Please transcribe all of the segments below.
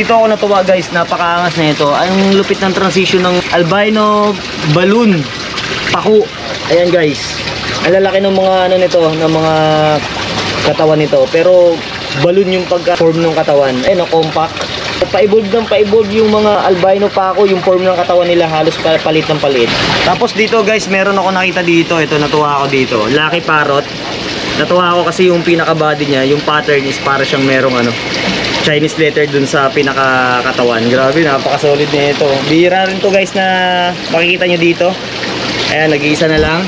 Dito ako natuwa guys, napakaangas na ito. Ang lupit ng transition ng albino balloon paku. Ayan guys. Ang lalaki ng mga ano nito, ng mga katawan nito. Pero balloon yung pagka-form ng katawan. Ayun, compact. Pa-evolve yung mga albino paku, yung form ng katawan nila halos palit ng palit. Tapos dito guys, meron ako nakita dito. Ito, natuwa ako dito. Lucky parrot. Natuwa ako kasi yung pinaka-body niya, yung pattern is para siyang merong ano, Chinese letter dun sa pinaka-katawan. Grabe, napaka-solid na ito. Bihira rin to guys na makikita nyo dito. Ayan, nag-iisa na lang.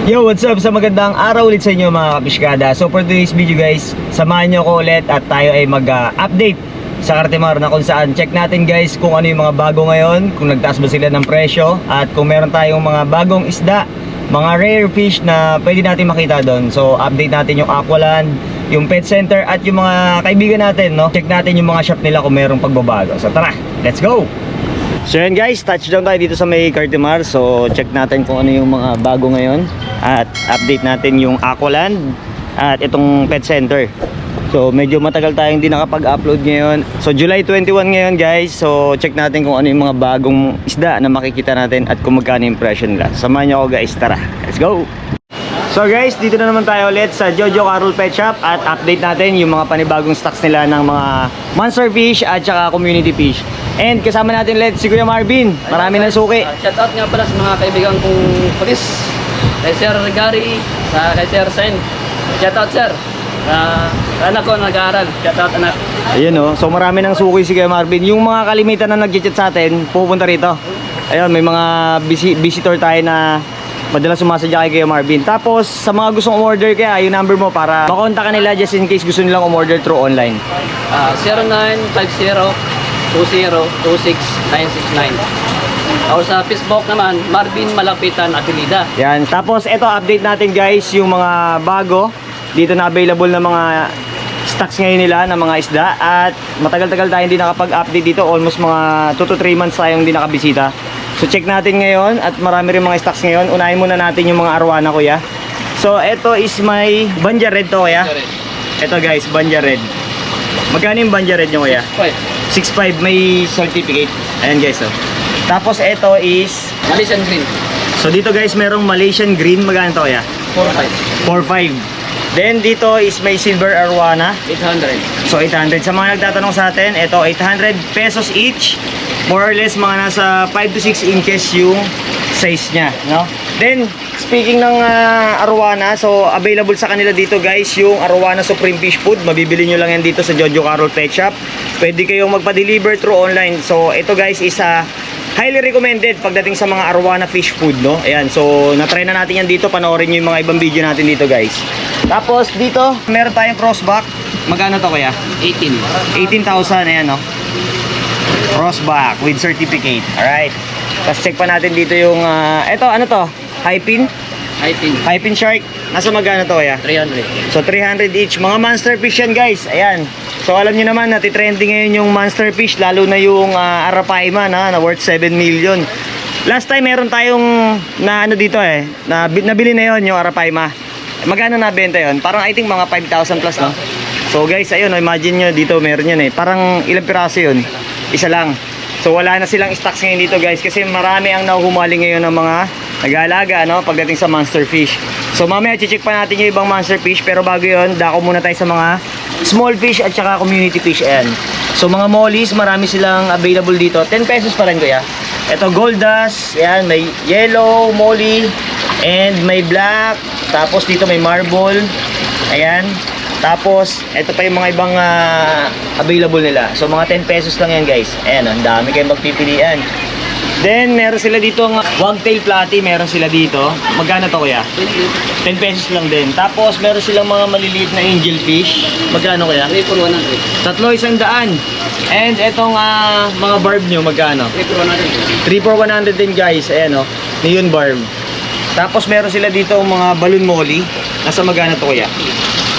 Yo, what's up? Sa magandang araw ulit sa inyo mga kapiskada. So for today's video guys, samahan nyo ako ulit at tayo ay mag-update sa Cartimar na kung saan check natin guys kung ano yung mga bago ngayon, kung nagtaas ba sila ng presyo, at kung meron tayong mga bagong isda, mga rare fish na pwede natin makita doon. So update natin yung Aqualand, yung pet center at yung mga kaibigan natin, no? Check natin yung mga shop nila kung merong pagbabago. So tara, let's go! So yan guys, touchdown tayo dito sa may Cartimar. So check natin kung ano yung mga bago ngayon at update natin yung Aqualand at itong pet center. So medyo matagal tayong hindi nakapag-upload ngayon. So July 21 ngayon guys. So check natin kung ano yung mga bagong isda na makikita natin at kung magkano impression nila. Samahan nyo ako guys, tara, let's go! So guys, dito na naman tayo ulit sa Jojo Carol Pet Shop at update natin yung mga panibagong stocks nila ng mga monster fish at saka community fish. And kasama natin ulit si Kuya Marvin. Marami ng suki. Shoutout nga pala sa mga kaibigan kong pulis. Kay Sir Gary, kay Sir Sen. Shoutout sir. Anak ko nag-aaral. Shoutout anak. Ayun oh. So marami ng suki si Kuya Marvin. Yung mga kalimitan na nag-chat sa atin, pupunta rito. Ayun, may mga visitor tayo na madalas sumasadya kay Kuya Marvin. Tapos sa mga gustong umorder kaya yung number mo para makontak ka nila just in case gusto nilang umorder through online. 0950-206-969. Or sa Facebook naman, Marvin Malapitan Atilida. Yan. Tapos ito update natin guys yung mga bago dito na available na mga stocks ngayon nila ng mga isda. At matagal-tagal tayo hindi nakapag-update dito. Almost mga 2 to 3 months tayong hindi nakabisita. So check natin ngayon at marami rin mga stocks ngayon. Unahin muna natin yung mga arwana kuya. So ito is may Banja Red to kuya. Ito guys, Banja Red. Magkano yung Banja Red nyo kuya? 6.5, may certificate. Ayan guys oh. Tapos ito is Malaysian Green. so dito guys merong Malaysian Green. Magkano to kuya? 4.5. 4.5. Then dito is may Silver Arwana. 800. So 800. Sa mga nagtatanong sa atin, ito 800 pesos each. More or less mga nasa 5 to 6 inches yung size niya, no? Then speaking ng arwana, so available sa kanila dito guys yung Arwana Supreme Fish Food. Mabibili nyo lang yan dito sa Jojo Carol Pet Shop. Pwede kayong magpa-deliver through online. So ito guys is highly recommended pagdating sa mga Arwana Fish Food, no? Ayan, so na-try na natin yan dito. Panoorin nyo yung mga ibang video natin dito guys. Tapos dito meron tayong crossback. Magkano to kuya? 18,000. Ayan, no? Crossback with certificate. Alright. Tapos check pa natin dito yung eto, ano to? High pin shark. Nasa magkano to kuya? 300. So 300 each. Mga monster fish yan guys. Ayan. So alam nyo naman, natitrending ngayon yung monster fish. Lalo na yung Arapaima na worth 7 million. Last time meron tayong na ano dito nabili na yon yung Arapaima. Magkano nabenta yon? Parang I think mga 5,000 plus, no? So guys, ayun, imagine nyo dito meron yun Parang ilang piraso yun? Isa lang. So wala na silang stocks ngayon dito guys kasi marami ang nahuhumaling ngayon ng mga nag-aalaga, no, pagdating sa monster fish. So mamaya check pa natin yung ibang monster fish, pero bago yun, dako muna tayo sa mga small fish at saka community fish. Ayan. So mga mollies, marami silang available dito. 10 pesos pa rin kuya. Ito gold dust, yan, may yellow, molly, and may black. Tapos dito may marble. Ayan. Tapos, ito pa yung mga ibang available nila. So mga 10 pesos lang yan guys. Ayan, ang dami kayong magpipilian. Then, meron sila dito ng wagtail platy, meron sila dito. Magkano to kuya? 10 pesos lang din. Tapos, meron silang mga maliliit na angel fish. Magkano kuya? 3 for 100. Tatlo, 100. And etong mga barb nyo, magkano? 3 for 100. 3 for 100 din guys. Ayan o, neon barb. Tapos, meron sila dito mga balloon molly. Nasa magkano to kuya?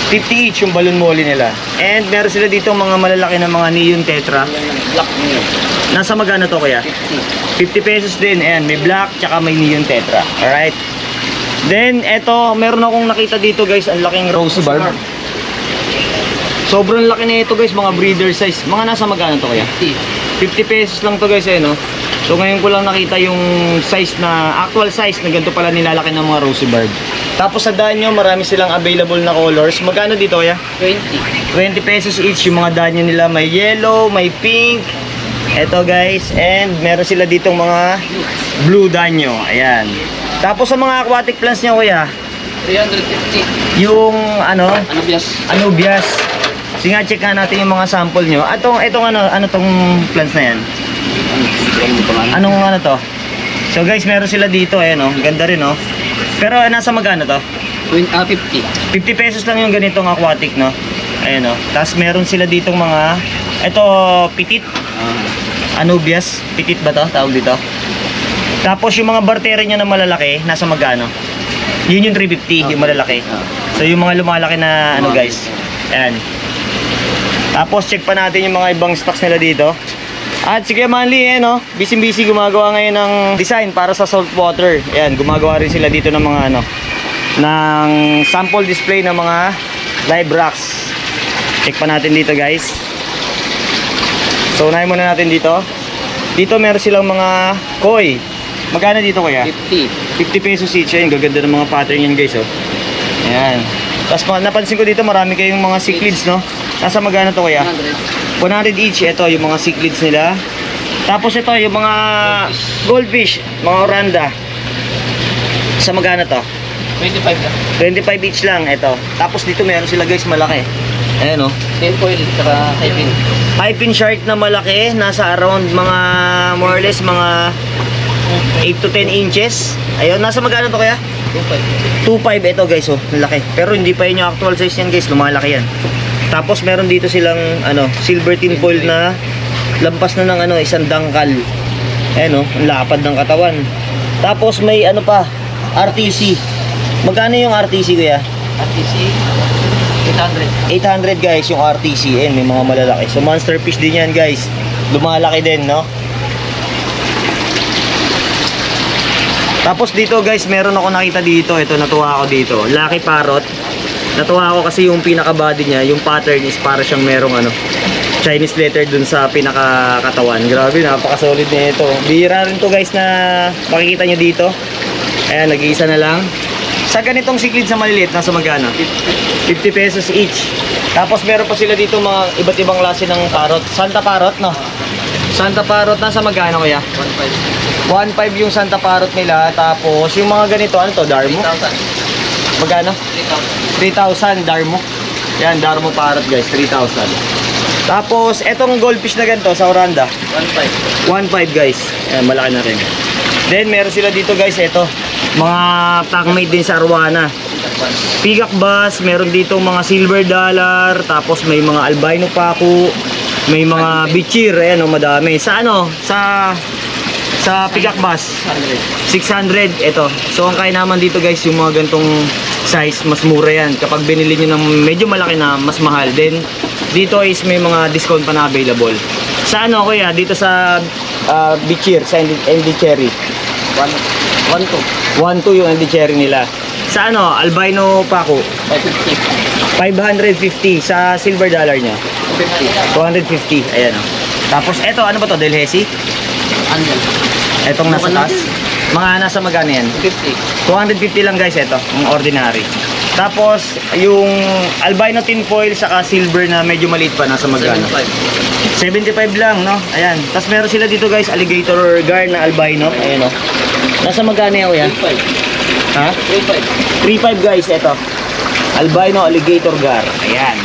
50 each yung balloon molly nila. And meron sila dito mga malalaki na mga neon tetra. Black nyo. Nasa magkano to kuya? 50. 50 pesos din. Ayan, may black tsaka may neon tetra. Alright. Then, eto, meron akong nakita dito guys, ang laking rosy barb. Sobrang laki na ito guys, mga breeder size. Mga nasa magkano to kaya? 50 pesos lang to guys eh, no? So ngayon ko lang nakita yung size na, actual size na ganito pala nilalaki ng mga rosy barb. Tapos sa daan nyo, marami silang available na colors. Magkano dito kaya? 20. 20 pesos each yung mga daan nila. May yellow, may pink. Eto guys, and meron sila ditong mga blue danyo. Ayan. Tapos sa mga aquatic plants niya kuya, 350. yung ano, Anubias. Anubias. Sige nga, check nga natin yung mga sample nyo. Itong ano tong plants na yan? Anong ano to? So guys, meron sila dito, ayan oh. Ganda rin oh. Pero nasa magkano to? 50. 50 pesos lang yung ganitong aquatic, no? Ayan oh. Tapos meron sila ditong mga, ito, pitit. Anubias. Pitit ba to? Tawag dito. Tapos yung mga bartera niya na malalaki, nasa magkano? Yun yung 350, yung malalaki. So yung mga lumalaki na ano guys. Ayan. Tapos check pa natin yung mga ibang stocks nila dito. At sige Manly, no? Busy gumagawa ngayon ng design para sa saltwater. Ayan, gumagawa rin sila dito ng mga ano, ng sample display ng mga live rocks. Check pa natin dito guys. So unahin muna natin dito. Dito meron silang mga koi. Magkano dito kuya? 50. 50 pesos each. Ayan, gaganda ng mga pattern yan guys oh. Ayan. Tapos napansin ko dito marami kayong mga cichlids, no? Nasa magkano to kuya? 100. 100 each. Ito yung mga cichlids nila. Tapos ito yung mga goldfish, mga oranda. Sa magkano to? 25 ka. 25 each lang ito. Tapos dito meron sila guys malaki. Ayan oh. 10 foil, saka hypin. Hypin shark na malaki, nasa around mga more or less mga 8 to 10 inches. Ayun, nasa magkano to kaya? 25. 2.5 ito guys oh, laki. Pero hindi pa yun yung actual size yan guys, lumalaki yan. Tapos meron dito silang ano, silver tin foil na lampas na ng ano, isang dangkal. Ayan oh, ang lapad ng katawan. Tapos may ano pa, RTC. Magkano yung RTC kuya? RTC, 800. 800 guys yung RTC. Ayan, may mga malalaki. So monster fish din yan guys. Lumalaki din, no? Tapos dito guys, meron ako nakita dito. Ito, natuwa ako dito. Lucky parrot. Natuwa ako kasi yung pinaka-body niya, yung pattern is para siyang merong ano, Chinese letter dun sa pinaka-katawan. Grabe, napaka-solid na ito. Bihira rin to guys na makikita nyo dito. Ayan, nag-iisa na lang. Sa ganitong cichlids na maliliit, nasa magkano? 50 pesos each. Tapos meron pa sila dito mga iba't ibang klase ng parrot. Santa parrot, no? Santa parrot, nasa magkano kaya? 1.5. 1.5 yung Santa parrot nila. Tapos yung mga ganito, ano to? Darmo? 3,000. Magkano? 3,000 Darmo. Yan, Darmo parrot guys, 3,000. Tapos, etong goldfish na ganito sa Oranda, 1.5. 1.5 guys. Ayan, malaki na rin. Then, meron sila dito guys, eto. Mga packmate din sa Arwana. Peacock bass, meron dito mga silver dollar, tapos may mga albino paku, may mga bichir, ayan o, madami. Sa ano? Sa peacock bass, 600 ito. So ang kaya naman dito guys, yung mga gantong size, mas mura yan. Kapag binili nyo ng medyo malaki na, mas mahal. Then dito is may mga discount pa na available. Sa ano kuya, dito sa bichir, sa ND Cherry, 1.2. 1.2 yung ND Cherry nila. Sa ano, albino paku, 550. 550. Sa silver dollar niya, 250. 250. Ayan o. Tapos eto, ano ba to? Delhesi? Anyan. Etong nasa taas. Mga nasa magkano yan? 50. 250 lang guys ito, ang ordinary. Tapos yung albino tin foil saka silver na medyo maliit pa, nasa magkano? 75. 75 lang, no? Ayan. Tapos meron sila dito guys, alligator gar na albino. Ayan, no? Nasa magkano yan, kuya? 3.5. Ha? 3.5. 3.5 guys, ito. Albino alligator gar. Ayan.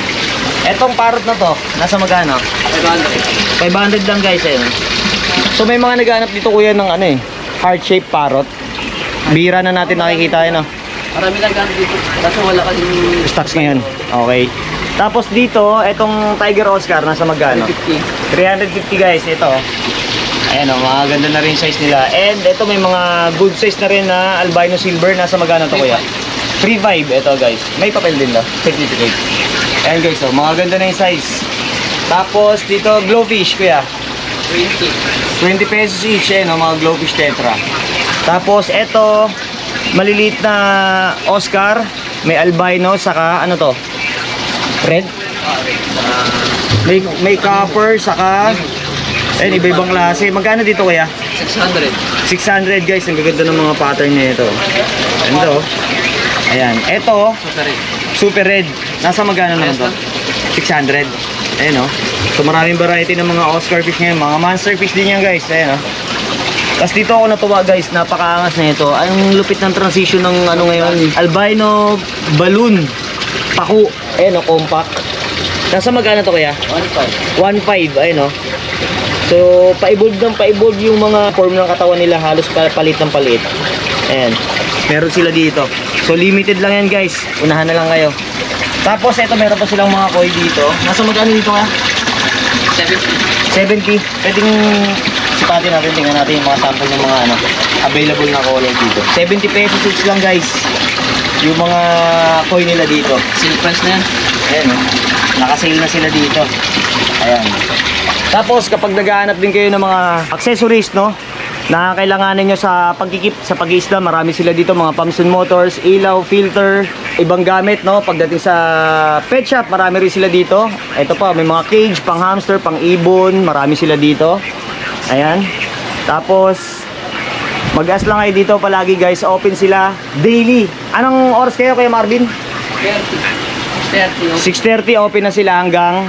Etong parrot na to, nasa magkano? 500. 500 lang guys, ayun. So may mga naghanap dito kuya ng ano eh, heart-shaped parrot. Bira na natin nakikita yun, no? Marami lang gamit dito. Kaso wala kasing Stocks ngayon. Okay. Tapos dito, etong Tiger Oscar, nasa magkano? 350. 350 guys, ito. Ayan o, mga ganda na rin size nila. And ito may mga good size na rin na albino silver. Nasa magkano to kuya? 3.5. Ito guys. May papel din na. Certificate. Ayan guys, oh, mga ganda na yung size. Tapos dito, glowfish kuya. 20. 20 pesos each, eh, no? Mga glowfish tetra. Tapos ito, maliliit na Oscar. May albino, saka ano to? Red? May copper, saka ayun, iba-ibang klase. Magkano dito kaya? 600. 600 guys, ang gaganda ng mga pattern niya ito. Ito. Ayan. Ito, Sorry. super red. Nasa magkano naman to? 600. Ayan o. So maraming variety ng mga Oscar fish ngayon. Mga monster fish din yan guys. Ayan o. Tapos dito ako natuwa guys, napakaangas na ito. Ang lupit ng transition ng ano ngayon. Albino balloon. Paku. Ayan o, compact. Nasa magkano to kaya? 1.5. 1.5, ayun no. So, pa-evolve yung mga form ng katawan nila, halos palit ng palit. Ayan. Meron sila dito. So, limited lang yan guys. Unahan na lang kayo. Tapos, eto meron pa silang mga koi dito. Nasa magkano dito kaya? 70. 70. Pwedeng sipatin natin, tingnan natin yung mga sample ng mga ano, available na color dito. 70 pesos each lang guys. Yung mga koi nila dito. Silk price na yan. Ayan no. Nakasale na sila dito. Ayan. Tapos kapag naghahanap din kayo ng mga accessories, no, na kailanganin nyo sa pagkikip, sa pag-iisda, marami sila dito, mga pumps and motors, ilaw, filter, ibang gamit, no. Pagdating sa pet shop, marami rin sila dito. Ito pa, may mga cage, pang hamster, pang ibon, marami sila dito. Ayan. Tapos mag-ask lang kayo dito palagi guys, open sila daily. Anong oras kayo Kuya Marvin? 30. 6:30 open na sila hanggang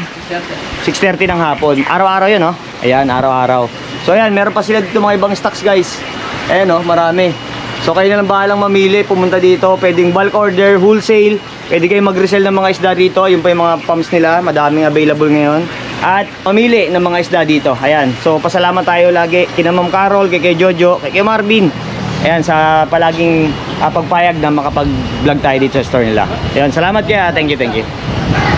6:30 ng hapon. Araw-araw yun, no? Ayan, araw-araw. So, ayan, meron pa sila dito mga ibang stocks, guys. Ayan, no? Marami. So, kayo na lang bahalang mamili. Pumunta dito. Pwedeng bulk order, wholesale. Pwede kayo mag-resell ng mga isda dito. Yung pa yung mga pumps nila. Madaming available ngayon. At mamili ng mga isda dito. Ayan. So, pasalamat tayo lagi. Kina Ma'am Carol, kay Jojo, kay Marvin. Ayan, sa palaging pagpayag na makapag-vlog tayo dito sa store nila. Ayan, salamat kaya. Thank you, thank you.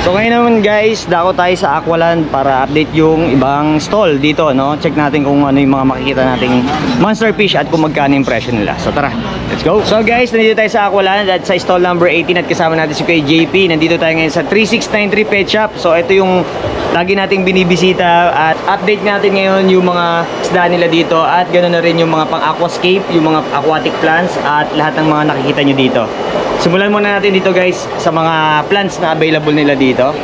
So ngayon naman guys, dako tayo sa Aqualand para update yung ibang stall dito, no? Check natin kung ano yung mga makikita nating monster fish at kung magkano yung presyo nila. So tara, let's go! So guys, nandito tayo sa Aqualand at sa stall number 18 at kasama natin si Kuya JP. Nandito tayo ngayon sa 3693 Pet Shop. So ito yung lagi nating binibisita at update natin ngayon yung mga isda nila dito at ganoon na rin yung mga pang aquascape, yung mga aquatic plants at lahat ng mga nakikita nyo dito. Simulan muna natin dito guys sa mga plants na available nila dito.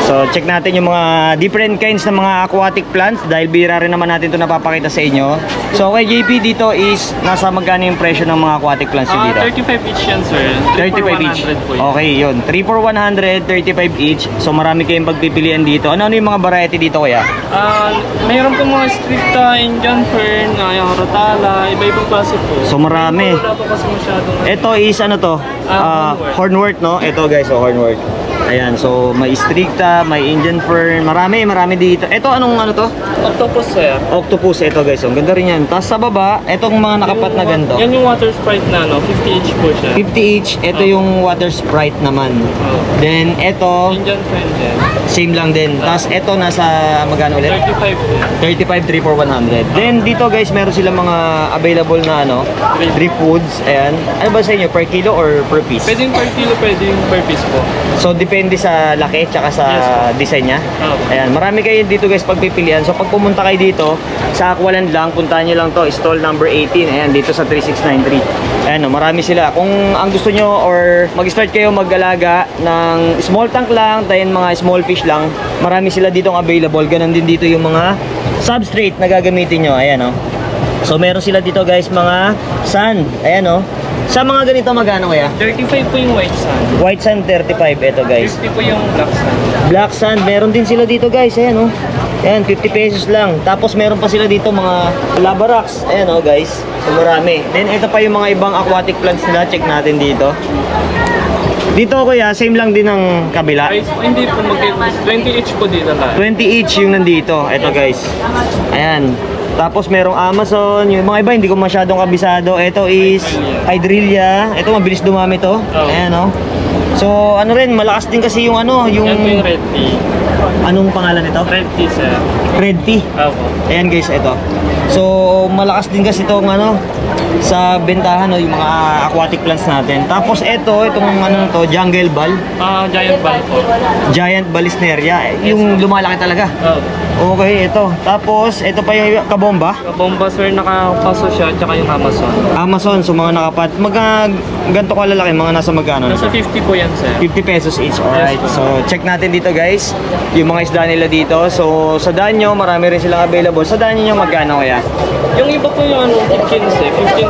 So check natin yung mga different kinds ng mga aquatic plants dahil bira rin naman natin ito napapakita sa inyo. So kay JP dito is nasa magkano yung presyo ng mga aquatic plants nyo dito? 35 each yan, sir. 35 each. Okay, yun. 3 for 100, 35 each. So marami kayong pagpipilian dito. Ano yung mga variety dito kaya? Mayroon po mga stricta, Indian fern, yung rotala, iba-ibang klase po. So marami. Wala po kasi masyadong... Ito is ano to? Hornwort, no? Ito guys, so hornwort. Ayan, so may stricta, may Indian fern, marami dito. Ito anong ano to? Octopus, sir. Octopus, ito guys, ang ganda rin yan. Tapos sa baba, itong mga nakapat na ganito. Yan yung water sprite na, no? 50 each po siya. 50 each, ito yung water sprite naman. Then ito, Indian fern din. same lang din. Tapos ito nasa magkano ulit? 35 din. 35, 3 for 100. Then dito guys, meron silang mga available na ano, drip foods. Ayan. Ano ba sa inyo? Per kilo or per piece? Pwedeng per kilo, pwedeng per piece po. So depende sa laki tsaka sa design niya. Ayan, marami kayo dito guys pagpipilian. So pag pumunta kayo dito sa Aqualand lang, puntahan niyo lang to, stall number 18. Ayan, dito sa 3693. Ayan, no, marami sila. Kung ang gusto nyo or mag-start kayo mag-alaga ng small tank lang, tayo mga small fish lang, marami sila ditong available. Ganon din dito yung mga substrate na gagamitin nyo. Ayan, no. So meron sila dito guys mga sand. Ayan, no. Sa mga ganito magkano kaya? 35 po yung white sand. White sand 35 ito guys. 50 po yung black sand. Black sand, meron din sila dito guys. Ayan, oh. Ayan, 50 pesos lang. Tapos meron pa sila dito mga lava rocks. Ayan oh guys. So marami. Then ito pa yung mga ibang aquatic plants nila. Check natin dito. Dito kuya, same lang din ng kabila. Price po, hindi po mag-20 each po dito lahat. 20 each yung nandito. Ito guys. Ayan. Tapos merong Amazon. Yung mga iba hindi ko masyadong kabisado. Ito is Hydrelia. Ito mabilis dumami to. Ayan oh. So ano rin, malakas din kasi yung ano, yung... Yan po yung red tea. Anong pangalan nito? Red tea, sir. Red tea. Opo. Ayan guys, ito. So, malakas din kasi itong ano, sa bentahan, no, yung mga aquatic plants natin. Tapos itong ano to, jungle ball. Giant ball po. Giant Balisneria. Yung lumalaki talaga. Okay, ito. Tapos, ito pa yung kabomba. Bomba, sir, nakapaso siya, tsaka yung Amazon. Amazon, so mga nakapat. Ganito kalalaki, mga nasa magkano? Nasa 50 po yan, sir. 50 pesos each. Alright. Yes, So, check natin dito guys. Yung mga isda nila dito. So, sa danyo, marami rin silang available. Sa danyo nyo, magkano kaya? Yung iba po yung ano, 15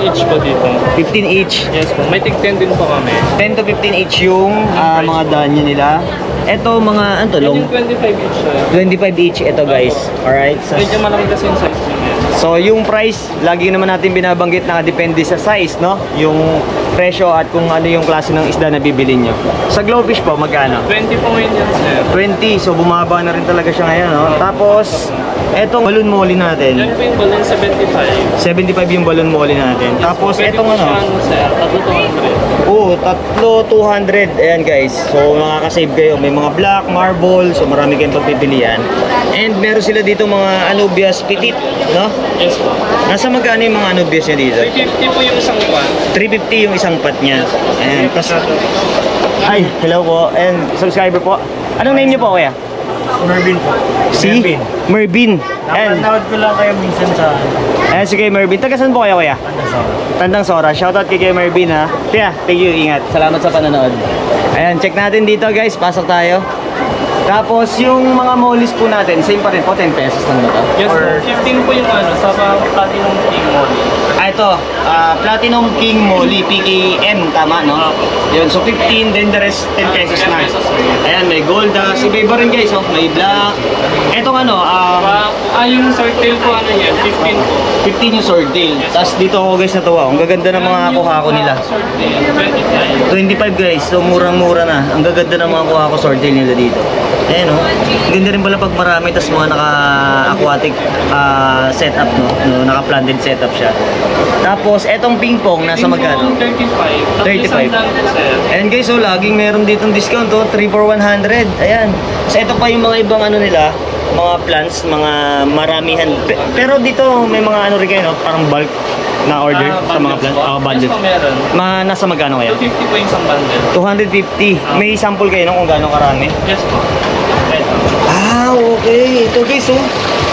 each po dito. 15 each. Yes po, may tig 10 din po kami. 10 to 15 each yung mga danyo nila. Ito mga, ano to, Yan long? yung 25 each, sir. 25 each ito guys. Alright. So, Medyo malaki kasi yung size niya. so, yung price, lagi naman natin binabanggit na depende sa size, no? Yung presyo at kung ano yung klase ng isda na bibili nyo. Sa glowfish po, magkano? 20 po ngayon yan, sir. 20. So, bumaba na rin talaga siya ngayon, no? Tapos, etong balloon molly natin. Yan po yung balloon 75. 75 yung balloon molly natin. Tapos, Pwede etong po siya, ano? sir, tatlo 200. Oo, tatlo 200. Ayan guys. So makakasave kayo. May mga black, marble. So marami kayong pagpipilian. And meron sila dito mga Anubias petit, no? Yes po. Nasa magkano yung mga Anubias niya dito? 350 po yung isang pan. 350 yung isang pat niya. Ayan. Tapos, ay, hello po. And subscriber po. Anong name niyo po kuya? Mervin po. Si? Mervin. And, Napanood ko lang kayo minsan sa ayan si Kuya Mervin. Taga saan po kayo kuya? Tandang Sora. Shoutout kay Kuya Mervin ha. Kaya, thank you. Ingat. Salamat sa panonood. Ayan, check natin dito guys. Pasok tayo. Tapos yung mga mollies po natin, same pa rin po, 10 pesos lang ba ito? Yes po, 15 po yung ano, sa Platinum King Molly. Ito, Platinum King Molly, PKM, tama no? Yun, so 15, then the rest 10 pesos na. Ayan, may gold, iba-iba rin guys, oh. May black. Etong ano, Yung circle po ano yan, 15 po. 15 yung swordtail. Tapos dito ako guys natuwa, ang gaganda ng mga kuha ko nila. Circle, 25. 25 guys, so murang-mura na. Ang gaganda ng mga kuha ko swordtail nila dito. Ayan o, ganda rin pala pag marami, tas mga naka-aquatic setup, no? Naka-planted setup siya. Tapos, etong ping pong, nasa magkano? 35. 35. Ayan guys, so laging meron ditong discount, oh, 3 for 100. Ayan. So, ito pa yung mga ibang ano nila, mga plants, mga maramihan. Pero dito, may mga ano rin kayo, no? Parang bulk na order sa mga plants. Bundles. Yes po, meron. Nasa magkano kaya? 250 po yung isang bundle. 250. May sample kayo no, kung gaano karami? Yes po. Ito. Okay. Ito guys, oh.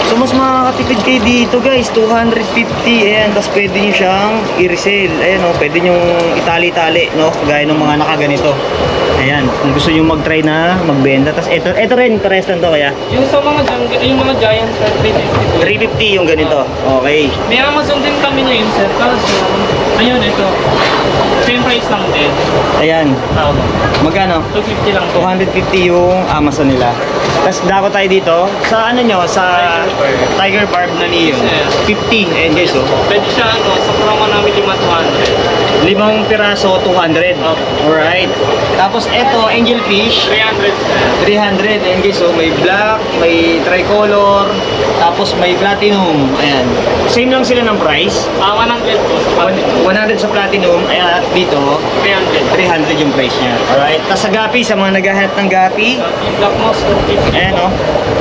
So mas makakatipid kayo dito guys, 250. Ayan, tapos pwede nyo siyang i-resell. Ayan, oh, pwede nyo itali-tali, no? Gaya ng mga nakaganito. Ayan, kung gusto nyo mag-try na magbenta. Tapos ito rin, pares lang to kaya. Yung sa mga yung mga giant sir, 350 po. 350 yung ganito. Okay. May Amazon din kami ngayon sir. Kaso, ayun ito. Same price lang din. Ayan. Magkano? 250 lang po. 250 yung Amazon nila. Tapos dako tayo dito. Sa ano nyo? Sa Tiger Barb na Neon. 50. Ayan guys, oh. Pwede siya ano, sa promo namin 5,200. 5 piraso, 200. Alright. Tapos eto, angelfish. 300 sir. 300. Ayan guys, oh. May black, may tricolor, tapos may platinum. Ayan. Same lang sila ng price. 100 po sa Platinum. 100 sa platinum. Ayan, dito, 300. 300 yung price niya. Alright. Tapos sa gapi, sa mga naghahanap ng gapi, Yung Black Mouse po, 50. ayan oh.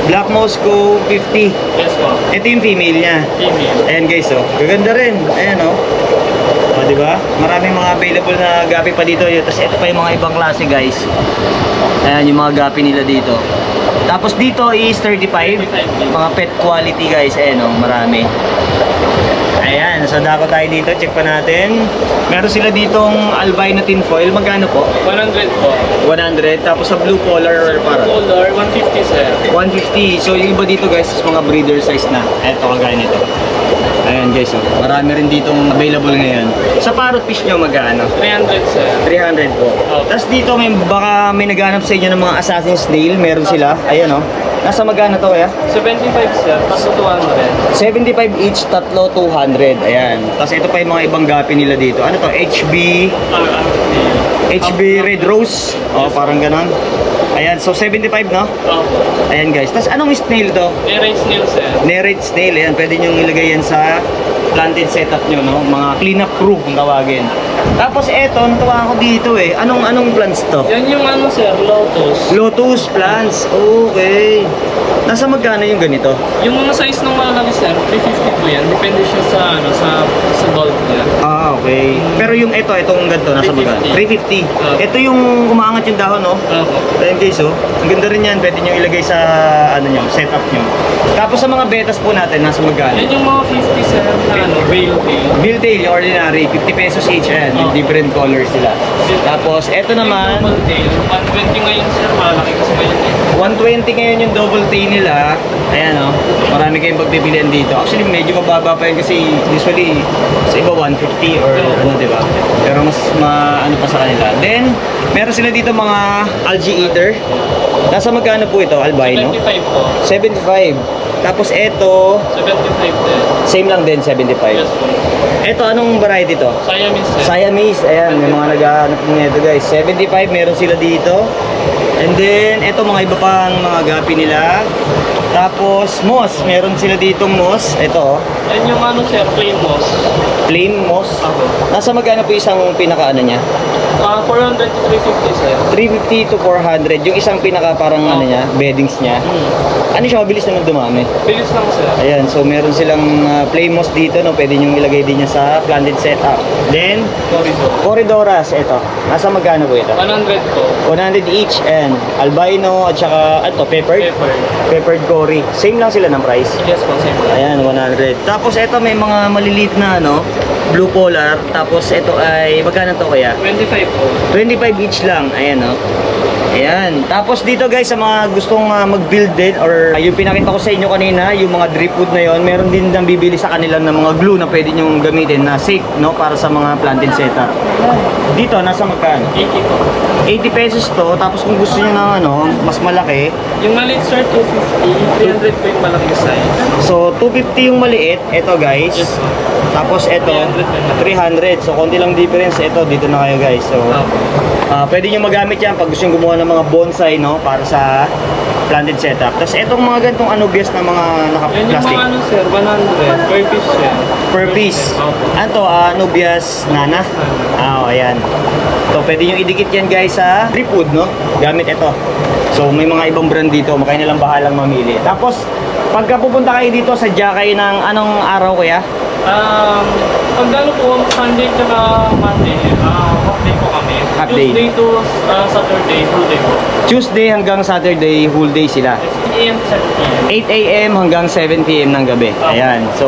Black Moscow, 50. Yes po. Ito yung female niya. Female. Ayan guys, oh. Gaganda rin. Ayan, oh. O, di ba? Maraming mga available na gapi pa dito. Tapos ito pa yung mga ibang klase, guys. Ayan, yung mga gapi nila dito. Tapos dito is 35. Mga pet quality, guys. Ayan, oh. Marami. Ayan, so dako tayo dito. Check pa natin. Meron sila ditong albino tinfoil. Magkano po? 100 po. 100. Tapos sa blue collar or para? Color, 150 sir. 150. So yung iba dito guys is mga breeder size na. Eto kagaya nito. Ayan guys, oh. Marami rin ditong available ngayon. Sa parrot fish nyo magkano? 300 sir. 300 po. Oh. Tapos dito may baka may naghanap sa inyo ng mga assassin snail, meron sila. Ayan oh. Nasa magkano to kaya? 75 sir, tapos 200. 75 each, tatlo 200. Ayan. Tapos ito pa yung mga ibang gapi nila dito. Ano to? HB Red Rose. Oh, parang ganon. Ayan, so 75 no? Ayan guys. Tapos anong snail to? Erase nail sir. Nerate snail. Ayan, pwede nyo ilagay yan sa planted setup nyo, no? Mga cleanup crew kung tawagin. Tapos eto, natuwa ako dito eh. Anong plants to? Yan yung ano sir, lotus. Lotus plants. Okay. Nasa magkano yung ganito? Yung mga size ng malalaki sir, 350 po yan. Depende siya sa ano, sa bulb niya. Ah, okay. Pero yung itong ganito, nasa magkano? 350. Ito yung umaangat yung dahon, no? Ayan guys, oh. Ang ganda rin yan. Pwede nyo ilagay sa, ano nyo, setup nyo. Tapos sa mga betas po natin, nasa magkano? Yan yung mga 50 sir na ano, veil tail. Bill tail, yung ordinary, 50 pesos each yan. Yung different colors sila. Tapos, eto naman, Yung double tail, 120 ngayon sir, malaki kasi ngayon eh. 120 ngayon yung double tail nila. Ayan, oh. Marami kayong pagbibilihan dito. Actually, medyo mababa pa yun kasi usually sa iba 150 or ano, di ba? Pero mas ano pa sa kanila. Then, meron sila dito mga algae eater. Nasa magkano po ito, albino? 75 po. 75. Tapos eto, 75 din. same lang din, 75. Yes po. Eto, anong variety to? Siamese sir. Siamese, ayan, may mga nag-aanap nito guys. 75, meron sila dito. And then, eto mga iba pang mga gapi nila. Tapos, moss, meron sila dito moss. Ito, Yan yung ano sir, plain moss. plain moss. Nasa magkano po isang pinaka-ano niya? 400 to 350 sir. 350 to 400. Yung isang pinaka parang ano niya, beddings niya. Ano siya, mabilis naman dumami. Bilis lang sir. Ayan, so meron silang plain moss dito, no? Pwede nyo ilagay din niya sa planted setup. Then, Corridor. Corridoras, ito. Nasa magkano po ito? 100 po. 100 each and albino at saka ito, peppered. Pepper. Peppered cory. Same lang sila ng price. Yes po, same lang. Ayan, 100. Tapos ito may mga maliliit na ano, blue polar. Tapos ito ay, magkano to kaya? 25 po. 25 each lang. Ayan, no? Ayan. Tapos dito guys, sa mga gustong mag-build din or yung pinakita ko sa inyo kanina, yung mga drip wood na yon, meron din nang bibili sa kanila ng mga glue na pwede nyong gamitin na safe, no? Para sa mga planted setup. Dito, nasa magkano? 80 po. 80 pesos to. Tapos kung gusto niyo ng ano, mas malaki, Yung maliit sir, 250. 300 po yung malaking size. so 250 yung maliit. Ito guys. Yes po. Tapos ito, 300. So, konti lang difference. Ito, dito na kayo guys. So, pwede nyo magamit yan pag gusto nyo gumawa ng mga bonsai, no? Para sa planted setup. Tapos, itong mga ganitong anubias na mga Yan yung naka-plastic. mga ano sir, 100 per piece siya. Per piece. Opo. Ano to? Anubias nana? Ayan. So, pwede nyo idikit yan guys sa dripwood, no? Gamit ito. So, may mga ibang brand dito. Kayo na lang bahalang mamili. Tapos, pagka pupunta kayo dito, sadya kayo ng anong araw kuya? Pag ano po, Sunday tsaka Monday, half day po kami. Half day. Tuesday to Saturday, full day po. Tuesday hanggang Saturday, whole day sila. 8 a.m. to 7 p.m. 8 a.m. hanggang 7 p.m. ng gabi. Ayan. So,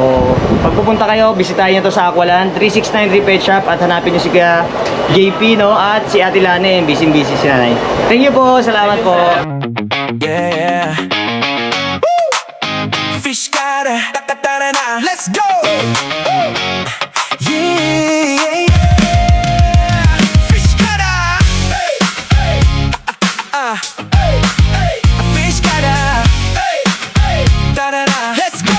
pag pupunta kayo, bisitahin nyo to sa Aqualand, 3693 Pet Shop at hanapin nyo si Kuya JP, no? At si Ate Lane, busy-busy si Nanay. Thank you po. Salamat po. Yeah, yeah. Fish gotta da-da-da-da-da. Let's go. Yeah, yeah. Fish gotta. Fish gotta. Da-da-da. Let's go.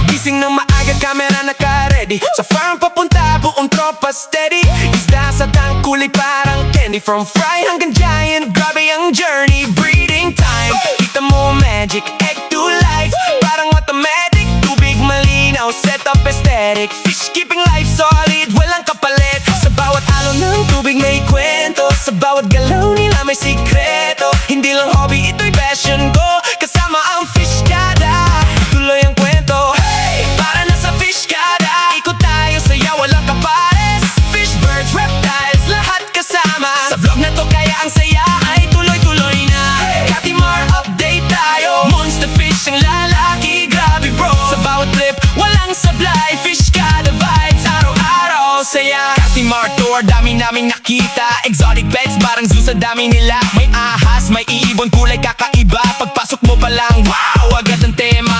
Gising ng maaga, camera naka-ready. Sa farm papunta, buong tropa steady. Isda sa tank, kulay parang candy. From fry hanggang giant, grabe ang journey. Breeding time, kita mo magic, egg to life. Parang automatic, tubig malinaw, set up aesthetic. Fish keeping life solid, walang kapalit. Sa bawat alon ng tubig may kwento. Sa bawat galaw nila may sikreto. Hindi lang hobby, ito'y passion ko. Kasama ang fish kada, tuloy ang kwento. Hey! Para na sa fish kada, ikot tayo, saya walang kapares. Fish, birds, reptiles, lahat kasama. Sa vlog na to kaya ang saya ay tuloy-tuloy na. Katimar, update tayo. Monster fish ang lalaki, grabe bro. Sa bawat trip, walang sablay. Fish kada vibes, araw-araw saya. Katimar tour, dami naming nakita. Exotic pets, parang zoo sa dami nila. May ahas, may ibon, kulay kakaiba. Pagpasok mo pa lang, wow, agad ang tema.